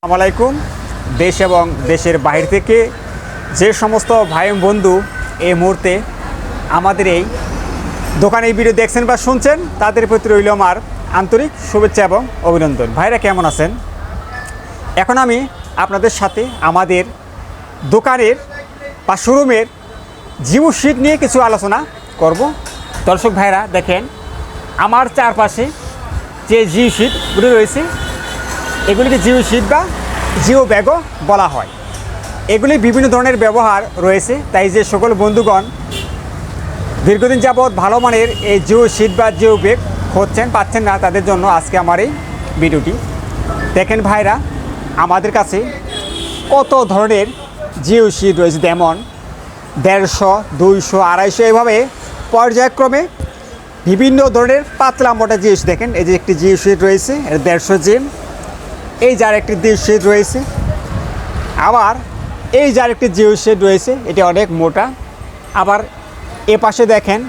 আসসালামু আলাইকুম। দেশ এবং দেশের বাইরে থেকে যে সমস্ত ভাই বন্ধু এই মুহূর্তে আমাদের এই দোকানে ভিডিও দেখছেন বা শুনছেন, তাদের প্রতি রইল আমার আন্তরিক শুভেচ্ছা এবং অভিনন্দন। ভাইরা কেমন আছেন? এখন আমি আপনাদের সাথে আমাদের দোকানের বা শোরুমের জিও শিট নিয়ে কিছু আলোচনা করব। দর্শক ভাইরা দেখেন, আমার চারপাশে যে জিও শিটগুলি রয়েছে এগুলিকে জিও শিট বা জিও ব্যাগও বলা হয়। এগুলি বিভিন্ন ধরনের ব্যবহার রয়েছে, তাই যে সকল বন্ধুগণ দীর্ঘদিন যাবৎ ভালো মানের এই জিও শিট বা জিও ব্যাগ পাচ্ছেন না, তাদের জন্য আজকে আমার এই ভিডিওটি। দেখেন ভাইরা, আমাদের কাছে কত ধরনের জিও শিট রয়েছে, যেমন 150, 200, 250 এইভাবে পর্যায়ক্রমে বিভিন্ন ধরনের পাতলা মোটা জিও শিট। দেখেন, এই যে একটি জিও শিট রয়েছে, এর 150 জিএম। এই যার একটি জিও শিট রয়েছে, আবার এই যার একটি জিও শিট রয়েছে, এটি অনেক মোটা। আবার এ পাশে দেখেন,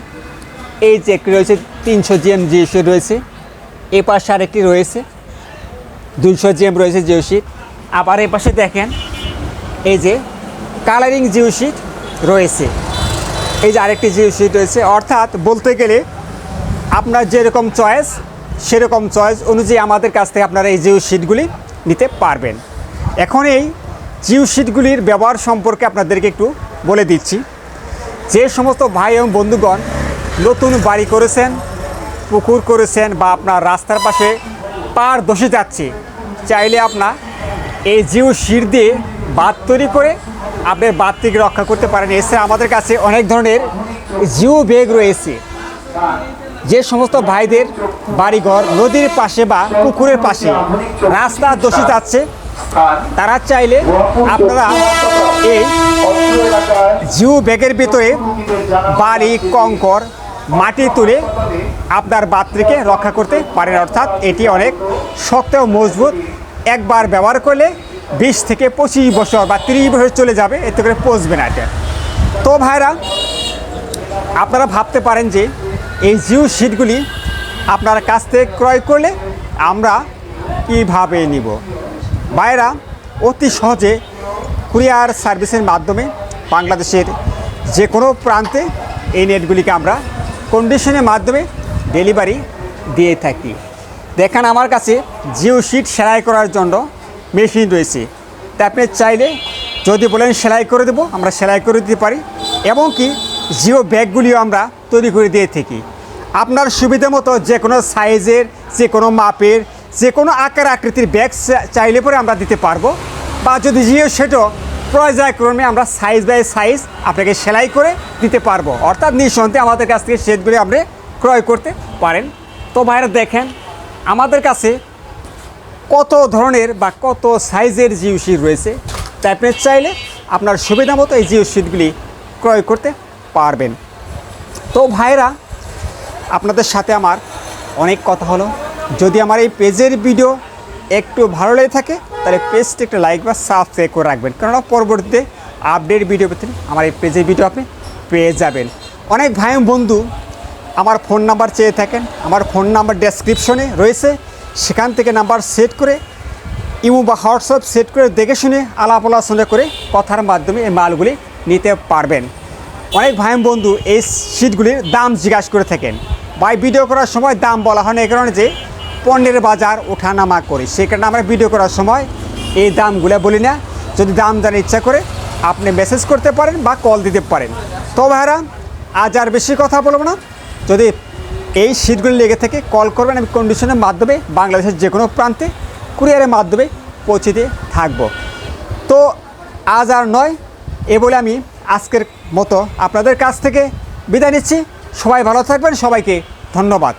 এই যে একটি রয়েছে 300 জিএম জিও শিট রয়েছে। এ পাশে আরেকটি রয়েছে 200 জিএম রয়েছে জিও শিট। আবার এ পাশে দেখেন, এই যে কালারিং জিও শিট রয়েছে, এই যে আরেকটি জিও শিট রয়েছে। অর্থাৎ বলতে গেলে আপনার যেরকম চয়েস সেরকম চয়েস অনুযায়ী আমাদের কাছ থেকে আপনারা এই জিও শিটগুলি নিতে পারবেন। এখন এই জিও শিটগুলির ব্যবহার সম্পর্কে আপনাদেরকে একটু বলে দিচ্ছি। যে সমস্ত ভাই এবং বন্ধুগণ নতুন বাড়ি করেছেন, পুকুর করেছেন, বা আপনার রাস্তার পাশে পার ধসে যাচ্ছে, চাইলে আপনার এই জিও শিট দিয়ে বাঁধ তৈরি করে আপনার বাঁধ থেকে রক্ষা করতে পারেন। এছাড়া আমাদের কাছে অনেক ধরনের জিও ব্যাগ রয়েছে। যে সমস্ত ভাইদের বাড়িঘর নদীর পাশে বা পুকুরের পাশে রাস্তা ধসে যাচ্ছে, তারা চাইলে আপনারা এই জিও ব্যাগের ভিতরে বালি, কংকর, মাটি তুলে আপনার বাথটিকে রক্ষা করতে পারেন। অর্থাৎ এটি অনেক শক্ত ও মজবুত। একবার ব্যবহার করলে 20 থেকে 25 বছর বা 30 বছর চলে যাবে, এতে করে পচবে না এটা। তো ভাইরা, আপনারা ভাবতে পারেন যে এই জিও শিটগুলি আপনার কাছ থেকে ক্রয় করলে আমরা কীভাবে নিব। ভাইরা, অতি সহজে কুরিয়ার সার্ভিসের মাধ্যমে বাংলাদেশের যে কোনো প্রান্তে এই নেটগুলিকে আমরা কন্ডিশনের মাধ্যমে ডেলিভারি দিয়ে থাকি। দেখেন, আমার কাছে জিও শিট সেলাই করার জন্য মেশিন রয়েছে। তা আপনি চাইলে যদি বলেন সেলাই করে দেবো, আমরা সেলাই করে দিতে পারি। এবং কি জিও ব্যাগগুলিও আমরা তৈরি করে দিয়ে থাকি। আপনার সুবিধা মতো যে কোনো সাইজের, যে কোনো মাপের, যে কোনো আকার আকৃতির ব্যাগ চাইলে পরে আমরা দিতে পারবো। বা যদি জিও সেটও পর্যায়ক্রমে আমরা সাইজ বাই সাইজ আপনাকে সেলাই করে দিতে পারবো। অর্থাৎ নিঃসন্দেহে আমাদের কাছ থেকে সেটগুলি আপনি ক্রয় করতে পারেন। তো ভাইরা দেখেন, আমাদের কাছে কত ধরনের বা কত সাইজের জিও শিট রয়েছে, তাই আপনি চাইলে আপনার সুবিধা মতো এই জিও শিটগুলি ক্রয় করতে পারবেন। তো ভাইরা, আপনাদের সাথে আমার অনেক কথা হলো। যদি আমার এই পেজের ভিডিও একটু ভালো লেগে থাকে, তাহলে পেজটি একটা লাইক বা সাবস্ক্রাইব করে রাখবেন, কেননা পরবর্তীতে আপডেট ভিডিও পেতে আমার এই পেজের ভিডিও আপনি পেয়ে যাবেন। অনেক ভাই বন্ধু আমার ফোন নাম্বার চেয়ে থাকেন। আমার ফোন নাম্বার ডেসক্রিপশনে রয়েছে, সেখান থেকে নাম্বার সেট করে ইমো বা হোয়াটসঅ্যাপ সেট করে দেখে শুনে আলাপ আলোচনা করে কথার মাধ্যমে এই মালগুলি নিতে পারবেন। অনেক ভাই বন্ধু এই শিটগুলির দাম জিজ্ঞাসা করে থাকেন। ভাই, ভিডিও করার সময় দাম বলা হয় না, এই কারণে যে পণ্যের বাজার ওঠানামা করি, সেই কারণে আমরা ভিডিও করার সময় এই দামগুলো বলি না। যদি দাম জানার ইচ্ছা করে আপনি মেসেজ করতে পারেন বা কল দিতে পারেন। তো ভাইরা, আজ আর বেশি কথা বলবো না। যদি এই শিটগুলি লেগে থেকে কল করবেন, আমি কন্ডিশনের মাধ্যমে বাংলাদেশের যে কোনো প্রান্তে কুরিয়ারের মাধ্যমে পৌঁছে দিয়ে থাকবো। তো আজ আর নয়, এ বলে আমি আজকের মতো আপনাদের কাছ থেকে বিদায় নিচ্ছি। সবাই ভালো থাকবেন, সবাইকে ধন্যবাদ।